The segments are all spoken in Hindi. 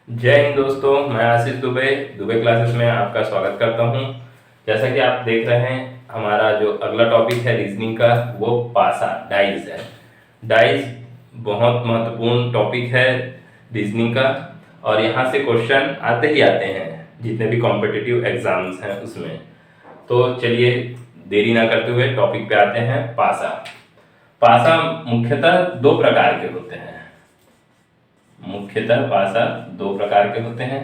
जय हिंद दोस्तों, मैं आशीष दुबे दुबे क्लासेस में आपका स्वागत करता हूं। जैसा कि आप देख रहे हैं, हमारा जो अगला टॉपिक है रीजनिंग का वो पासा डाइज है। डाइज बहुत महत्वपूर्ण टॉपिक है रीजनिंग का, और यहाँ से क्वेश्चन आते ही आते हैं जितने भी कॉम्पिटिटिव एग्जाम्स हैं उसमें। तो चलिए देरी ना करते हुए टॉपिक पे आते हैं। पासा पासा मुख्यतः दो प्रकार के होते हैं। मुख्यतः पासा दो प्रकार के होते हैं।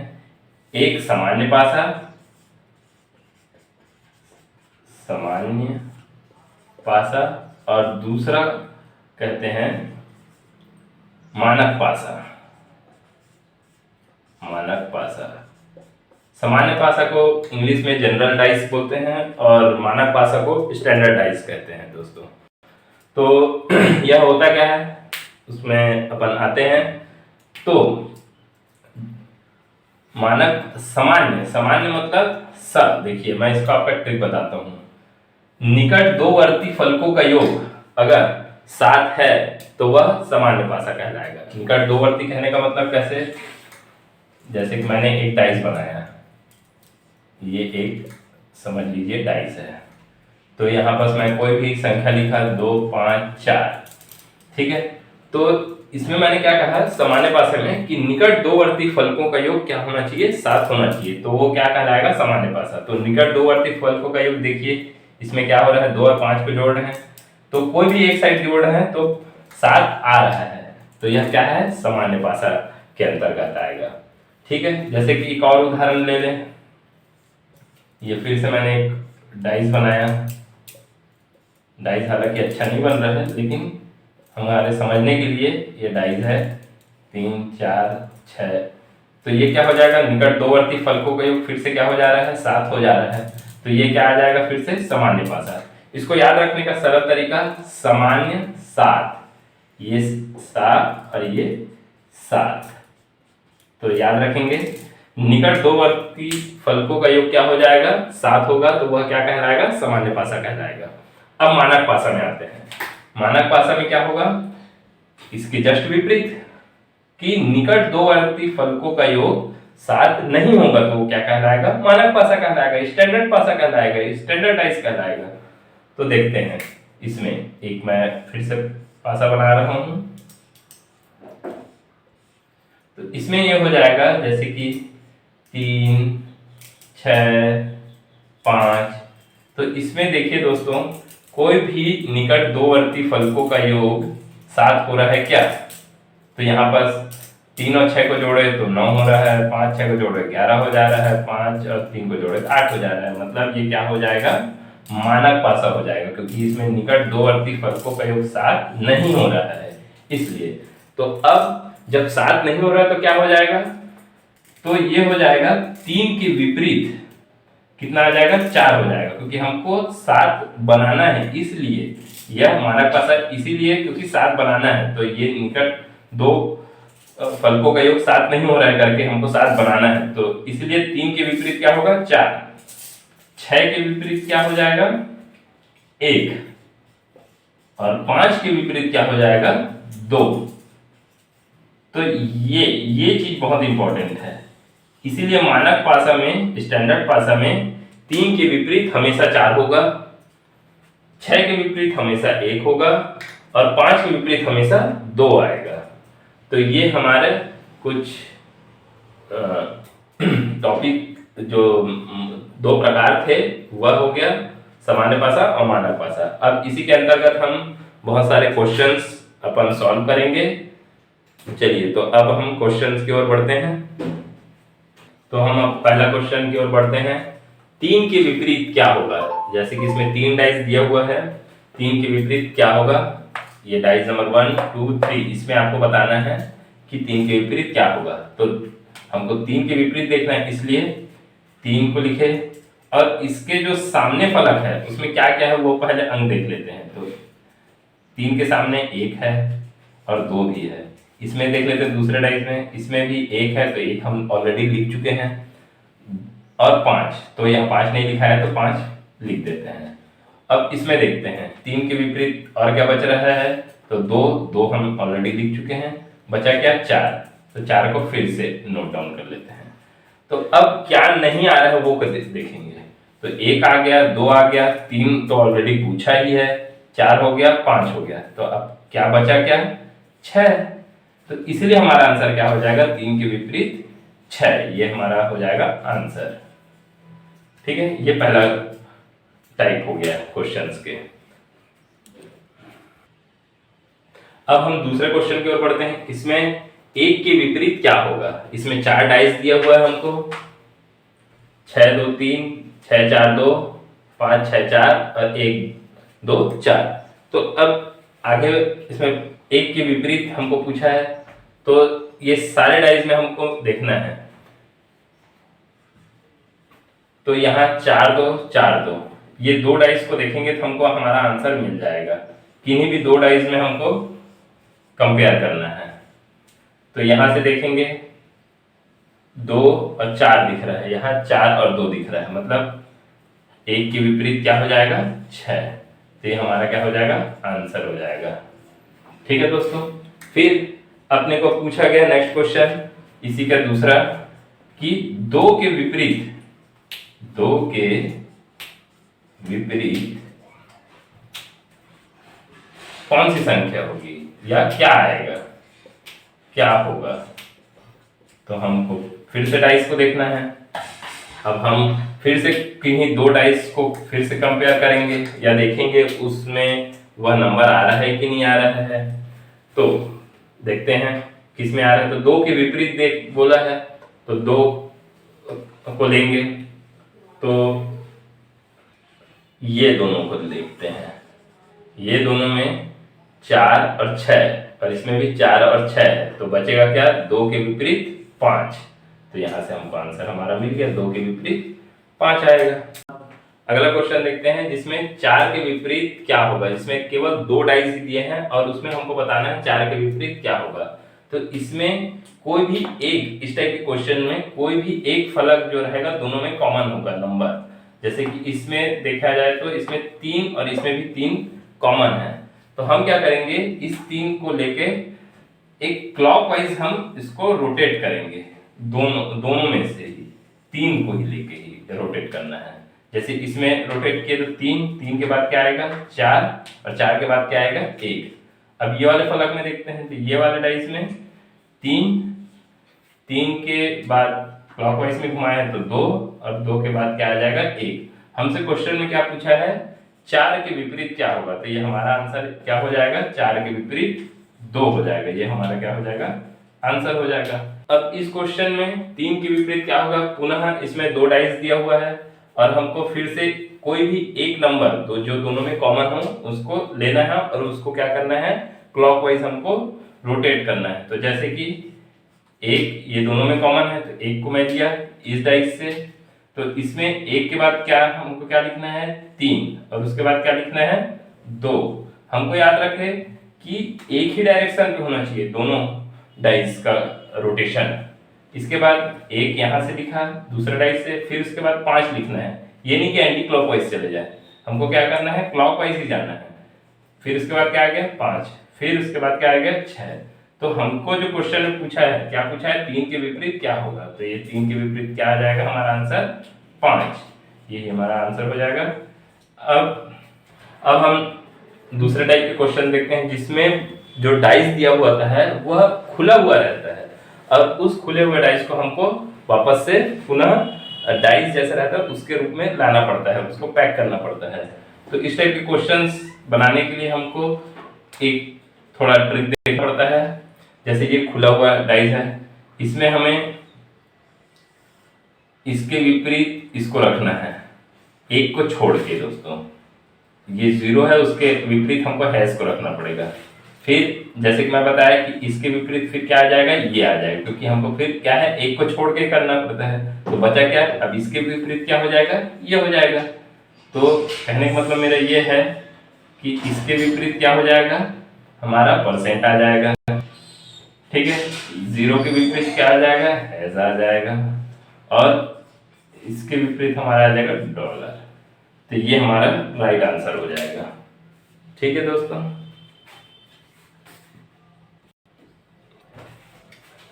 एक सामान्य पासा, सामान्य पासा, और दूसरा कहते हैं मानक पासा। मानक पासा, सामान्य पासा को इंग्लिश में जनरल डाइस बोलते हैं और मानक पासा को स्टैंडर्ड डाइस कहते हैं दोस्तों। तो यह होता क्या है उसमें अपन आते हैं। तो मानक सामान्य सामान्य मतलब सब। देखिए मैं इसका आपका ट्रिक बताता हूं। निकट दो वर्ती फलकों का योग अगर 7 है तो वह सामान्य पासा कहलाएगा। निकट दो वर्ती कहने का मतलब कैसे, जैसे कि मैंने एक डाइस बनाया, ये एक समझ लीजिए डाइस है, तो यहाँ पर मैं कोई भी संख्या लिखा 2 5 4, ठीक है। तो इसमें मैंने क्या कहा सामान्य पासे में कि निकट दो वर्ती फलकों का योग क्या होना चाहिए, 7 होना चाहिए, तो वो क्या कहलाएगा सामान्य पासा। तो निकट दो वर्ती फलकों का योग देखिए इसमें क्या हो रहा है, 2 और 5 को जोड़ रहे हैं, तो कोई भी एक साइड जोड़ रहे हैं तो 7 आ रहा है, तो यह क्या है सामान्य पासा के अंतर्गत आएगा। ठीक है, जैसे कि एक और उदाहरण ले लें। ये फिर से मैंने एक डाइस बनाया। डाइस हालांकि अच्छा नहीं बन रहा है, लेकिन हमारे समझने के लिए ये डाइस है 3 4 6। तो ये क्या हो जाएगा, निकट दो वर्ती फलकों का योग फिर से क्या हो जा रहा है, 7 हो जा रहा है, तो ये क्या आ जाएगा फिर से सामान्य पासा। इसको याद रखने का सरल तरीका सामान्य 7, ये 7 और ये 7, तो याद रखेंगे। निकट दो वर्ती फलकों का योग क्या हो जाएगा, 7 होगा, तो वह क्या कहलाएगा सामान्य पासा कहलाएगा। अब मानक पासा में आते हैं। मानक पासा में क्या होगा, इसके जस्ट विपरीत कि निकट दो वर्ती फलकों का योग 7 नहीं होगा, तो वो क्या कहलाएगा मानक पासा कहलाएगा, स्टैंडर्ड पासा कहलाएगा, स्टैंडर्डाइज कहलाएगा। तो देखते हैं इसमें एक मैं फिर से पासा बना रहा हूं। तो इसमें ये हो जाएगा जैसे कि 3 6 5। तो इसमें देखिए दोस्तों, कोई भी निकट दो वर्ती फलकों का योग 7 हो रहा है क्या, तो यहाँ पर 3 और 6 को जोड़े तो 9 हो रहा है, 5 6 को जोड़े 11 हो जा रहा है, 5 और 3 को जोड़े 8 हो जा रहा है। मतलब ये क्या हो जाएगा मानक पासा हो जाएगा, क्योंकि इसमें निकट दो वर्ती फलकों का योग 7 नहीं हो रहा है इसलिए। तो अब जब 7 नहीं हो रहा है तो क्या हो जाएगा, तो ये हो जाएगा 3 के विपरीत कितना आ जाएगा, 4 हो जाएगा, क्योंकि हमको 7 बनाना है इसलिए यह मानक पासा इसीलिए क्योंकि 7 बनाना है। तो ये निकट दो फलकों का योग 7 नहीं हो रहा है करके हमको 7 बनाना है, तो इसलिए 3 के विपरीत क्या होगा 4, 6 के विपरीत क्या हो जाएगा 1, और 5 के विपरीत क्या हो जाएगा 2। तो ये चीज बहुत इंपॉर्टेंट है, इसीलिए मानक पासा में स्टैंडर्ड पासा में 3 के विपरीत हमेशा 4 होगा, 6 के विपरीत हमेशा 1 होगा, और 5 के विपरीत हमेशा 2 आएगा। तो ये हमारे कुछ टॉपिक जो दो प्रकार थे वह हो गया सामान्य पासा और मानक पासा। अब इसी के अंतर्गत हम बहुत सारे क्वेश्चंस अपन सॉल्व करेंगे। चलिए तो अब हम क्वेश्चंस की ओर बढ़ते हैं। तो हम अब पहला क्वेश्चन की ओर बढ़ते हैं। 3 के विपरीत क्या होगा, जैसे कि इसमें 3 डाइस दिया हुआ है, 3 के विपरीत क्या होगा, ये डाइस नंबर 1 2 3, इसमें आपको बताना है कि 3 के विपरीत क्या होगा। तो हमको 3 के विपरीत देखना है, इसलिए 3 को लिखे, और इसके जो सामने फलक है उसमें क्या क्या है वो पहले अंक देख लेते हैं। तो 3 के सामने 1 है और 2 भी है। इसमें देख लेते हैं दूसरे डाइस में, इसमें भी 1 है, तो 1 हम ऑलरेडी लिख चुके हैं, और 5, तो यहाँ 5 नहीं लिखा है तो 5 लिख देते हैं। अब इसमें देखते हैं 3 के विपरीत और क्या बच रहा है, तो 2 हम ऑलरेडी लिख चुके हैं, बचा क्या 4, तो 4 को फिर से नोट डाउन कर लेते हैं। तो अब क्या नहीं आ रहा है वो देखेंगे। तो 1 आ गया, 2 आ गया, 3 तो ऑलरेडी पूछा ही है, 4 हो गया, 5 हो गया, तो अब क्या बचा, क्या 6। तो इसलिए हमारा आंसर क्या हो जाएगा, 3 के विपरीत 6, ये हमारा हो जाएगा आंसर। ठीक है, ये पहला टाइप हो गया क्वेश्चंस के। अब हम दूसरे क्वेश्चन की ओर बढ़ते हैं। इसमें 1 के विपरीत क्या होगा। इसमें 4 डाइस दिया हुआ है हमको, 6 2 3, 6 4 2, 5 6 4 और 1 2 4। तो अब आगे इसमें 1 के विपरीत हमको पूछा है, तो ये सारे डाइस में हमको देखना है। तो यहाँ 4 2 4 2, ये 2 डाइस को देखेंगे तो हमको हमारा आंसर मिल जाएगा। किन्हीं भी 2 डाइस में हमको कंपेयर करना है। तो यहां से देखेंगे 2 और 4 दिख रहा है, यहाँ 4 और 2 दिख रहा है, मतलब 1 के विपरीत क्या हो जाएगा, 6। तो ये हमारा क्या हो जाएगा, आंसर हो जाएगा। ठीक है दोस्तों, फिर अपने को पूछा गया नेक्स्ट क्वेश्चन इसी का दूसरा कि 2 के विपरीत कौन सी संख्या होगी या क्या आएगा, क्या होगा। तो हमको फिर से डाइस को देखना है। अब हम फिर से किन्हीं 2 डाइस को फिर से कंपेयर करेंगे या देखेंगे उसमें वह नंबर आ रहा है कि नहीं आ रहा है। तो देखते हैं किस में आ रहा है। तो 2 के विपरीत देख बोला है, तो 2 को लेंगे, तो ये दोनों को देखते हैं। ये दोनों में 4 और 6, और इसमें भी 4 और 6 है, तो बचेगा क्या, 2 के विपरीत 5। तो यहां से हमको आंसर हमारा मिल गया, 2 के विपरीत 5 आएगा। अगला क्वेश्चन देखते हैं जिसमें 4 के विपरीत क्या होगा। इसमें केवल 2 डाइस दिए हैं और उसमें हमको बताना है 4 के विपरीत क्या होगा। तो इसमें कोई भी एक, इस टाइप के क्वेश्चन में कोई भी एक फलक जो रहेगा दोनों में कॉमन होगा नंबर। जैसे कि इसमें देखा जाए तो इसमें 3 और इसमें भी 3 कॉमन है। तो हम क्या करेंगे, इस 3 को लेके एक क्लॉकवाइज हम इसको रोटेट करेंगे, दोनों में से ही 3 को ही लेके ही रोटेट करना है। जैसे इसमें रोटेट किए तो 3 के बाद क्या आएगा, 4, और 4 के बाद क्या आएगा, 1। अब ये वाले फलक में देखते हैं, तो ये वाले डाइस में 3 के बाद क्लॉकवाइज में घुमाया है तो 2, और 2 के बाद क्या आ जाएगा, 1। हमसे क्वेश्चन में क्या पूछा है, 4 के विपरीत क्या होगा। तो ये हमारा आंसर क्या हो जाएगा, 4 के विपरीत 2 हो जाएगा। ये हमारा क्या हो जाएगा, आंसर हो जाएगा। अब इस क्वेश्चन में 3 के विपरीत क्या होगा, पुनः इसमें 2 डाइस दिया हुआ है और हमको फिर से कोई भी एक नंबर तो जो दोनों में कॉमन हो उसको लेना है और उसको क्या करना है, क्लॉकवाइज हमको रोटेट करना है। तो जैसे कि 1 ये दोनों में कॉमन है, तो 1 को मैं लिया इस डाइस से, तो इसमें 1 के बाद क्या हमको क्या लिखना है, 3, और उसके बाद क्या लिखना है, 2। हमको याद रखे कि एक ही डायरेक्शन पे होना चाहिए दोनों डाइस का रोटेशन। इसके बाद 1 यहाँ से लिखा दूसरा डाइस से, फिर उसके बाद 5 लिखना है। ये नहीं कि एंटी क्लॉकवाइज चले जाए, हमको क्या करना है, क्लॉकवाइज ही जाना है। फिर उसके बाद क्या आ गया, 5, फिर उसके बाद क्या आ गया, 6। तो हमको जो क्वेश्चन में पूछा है, क्या पूछा है, 3 के विपरीत क्या होगा। तो ये 3 के विपरीत क्या आ जाएगा, हमारा आंसर 5। ये हमारा आंसर हो जाएगा। अब हम दूसरे टाइप के क्वेश्चन देखते हैं जिसमें जो डाइस दिया हुआ है वह खुला हुआ रहता है। अब उस खुले हुए डाइस को हमको वापस से पुनः डाइस जैसा रहता है उसके रूप में लाना पड़ता है, उसको पैक करना पड़ता है। तो इस टाइप के क्वेश्चंस बनाने के लिए हमको एक थोड़ा ट्रिक देखना पड़ता है। जैसे ये खुला हुआ डाइस है, इसमें हमें इसके विपरीत इसको रखना है, एक को छोड़ के। दोस्तों ये 0 है, उसके विपरीत हमको हैश को रखना पड़ेगा। फिर जैसे कि मैं बताया कि इसके विपरीत फिर क्या आ जाएगा, ये आ जाएगा, क्योंकि हमको फिर क्या है, एक को छोड़ के करना पड़ता है। तो बचा क्या, अब इसके विपरीत क्या हो जाएगा, ये हो जाएगा। तो कहने का मतलब मेरा ये है कि इसके विपरीत क्या हो जाएगा, हमारा परसेंट आ जाएगा। ठीक है, 0 के विपरीत क्या आ जाएगा, हैश आ जाएगा, और इसके विपरीत हमारा आ जाएगा डॉलर। तो ये हमारा राइट आंसर हो जाएगा। ठीक है दोस्तों,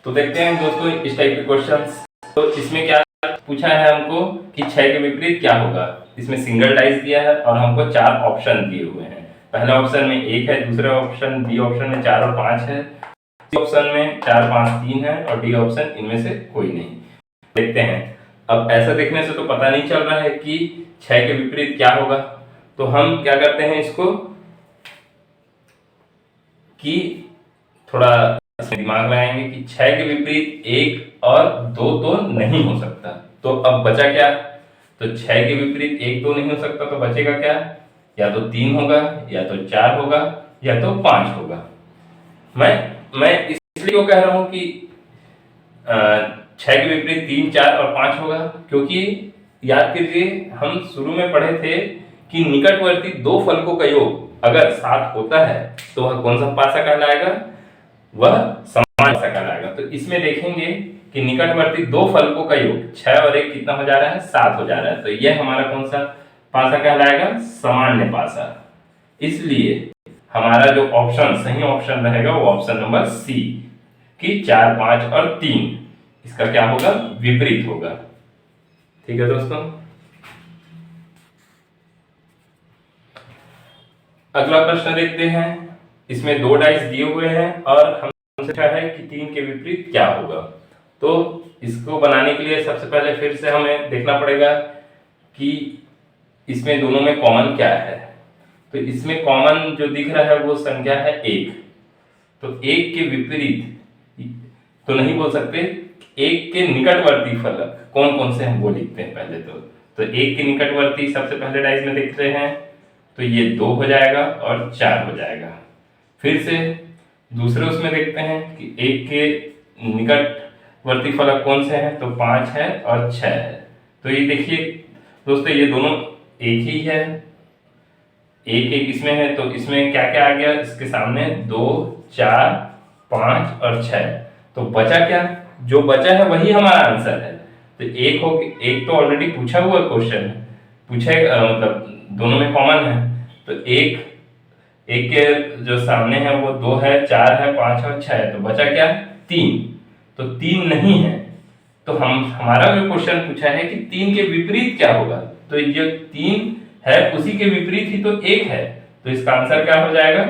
तो देखते हैं दोस्तों इस टाइप के क्वेश्चंस। तो इसमें क्या पूछा है हमको कि 6 के विपरीत क्या होगा। इसमें सिंगल डाइस दिया है और हमको 4 ऑप्शन दिए हुए हैं। पहले ऑप्शन में 1 है, दूसरे ऑप्शन बी ऑप्शन में 4 और 5 है, सी ऑप्शन में 4 5 3 है और डी ऑप्शन इनमें से कोई नहीं। देखते हैं। अब ऐसा देखने से तो पता नहीं चल रहा है कि 6 के विपरीत क्या होगा। तो हम क्या करते हैं इसको कि थोड़ा दिमाग लगाएंगे कि 6 के विपरीत 1 और 2 तो नहीं हो सकता। तो अब बचा क्या? तो 6 के विपरीत 1 2 नहीं हो सकता, तो बचेगा क्या? या तो 3 होगा, या तो 4 होगा, या तो 5 होगा। मैं इसलिए क्यों कह रहा हूं कि 6 के विपरीत 3 4 और 5 होगा, क्योंकि याद कीजिए हम शुरू में पढ़े थे कि निकटवर्ती दो फलकों का योग अगर 7 होता है तो वह कौन सा पासा कहलाएगा? वह समान पासा कहलाएगा। तो इसमें देखेंगे कि निकटवर्ती दो फलकों का योग 6 और 1 कितना हो जा रहा है? 7 हो जा रहा है। तो यह हमारा कौन सा पासा कहलाएगा? सामान्य पासा। इसलिए हमारा जो ऑप्शन सही ऑप्शन रहेगा वो ऑप्शन नंबर सी कि 4 5 और 3 इसका क्या होगा? विपरीत होगा। ठीक है दोस्तों। अगला प्रश्न देखते हैं। इसमें 2 डाइस दिए हुए हैं और हमसे पूछा है कि 3 के विपरीत क्या होगा। तो इसको बनाने के लिए सबसे पहले फिर से हमें देखना पड़ेगा कि इसमें दोनों में कॉमन क्या है। तो इसमें कॉमन जो दिख रहा है वो संख्या है 1। तो 1 के विपरीत तो नहीं बोल सकते, 1 के निकटवर्ती फलक कौन कौन से हम वो लिखते हैं पहले। तो 1 के निकटवर्ती सबसे पहले डाइस में देखते हैं, तो ये 2 हो जाएगा और 4 हो जाएगा। फिर से दूसरे उसमें देखते हैं कि 1 के निकटवर्ती फलक कौन से हैं, तो 5 है और 6 है। तो ये देखिए दोस्तों ये दोनों एक ही है, एक एक इसमें है। तो इसमें क्या क्या आ गया इसके सामने? 2 4 5 और 6। तो बचा क्या? जो बचा है वही हमारा आंसर है। तो एक तो ऑलरेडी पूछा हुआ क्वेश्चन है, पूछेगा मतलब दोनों में कॉमन है। तो एक के जो सामने है वो 2 है, 4 है, 5 और 6 है। तो बचा क्या? 3। तो 3 नहीं है। तो हमारा जो क्वेश्चन पूछा है कि 3 के विपरीत क्या होगा। तो जो 3 है उसी के विपरीत ही तो 1 है। तो इसका आंसर क्या हो जाएगा?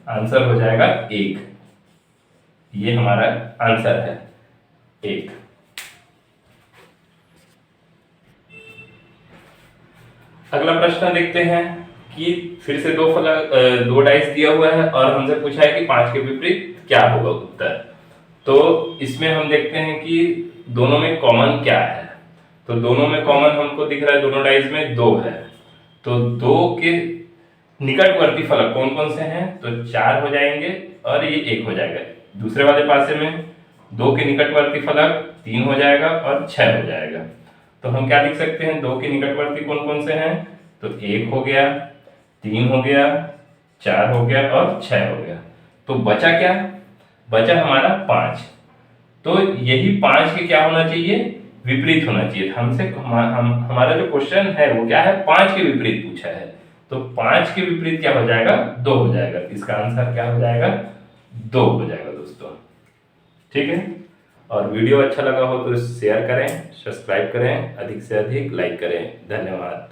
आंसर हो जाएगा 1। ये हमारा आंसर है 1। अगला प्रश्न देखते हैं कि फिर से दो डाइस दिया हुआ है और हमसे पूछा है कि 5 के विपरीत क्या होगा उत्तर। तो इसमें हम देखते हैं कि दोनों में कॉमन क्या है। तो दोनों में कॉमन हमको दिख रहा है, दोनों डाइस में 2 है। तो 2 के निकटवर्ती फलक कौन कौन से हैं? तो 4 हो जाएंगे और ये 1 हो जाएगा। दूसरे वाले पासे में 2 के निकटवर्ती फलक 3 हो जाएगा और 6 हो जाएगा। तो हम क्या लिख सकते हैं? 2 के निकटवर्ती कौन कौन से हैं? तो 1 हो गया, 3 हो गया, 4 हो गया और 6 हो गया। तो बचा क्या? बचा हमारा 5। तो यही 5 के क्या होना चाहिए? विपरीत होना चाहिए। हमसे हमारा जो क्वेश्चन है वो क्या है? 5 के विपरीत पूछा है। तो 5 के विपरीत क्या हो जाएगा? 2 हो जाएगा। इसका आंसर क्या हो जाएगा? 2 हो जाएगा दोस्तों। ठीक है। और वीडियो अच्छा लगा हो तो शेयर करें, सब्सक्राइब करें, अधिक से अधिक लाइक करें। धन्यवाद।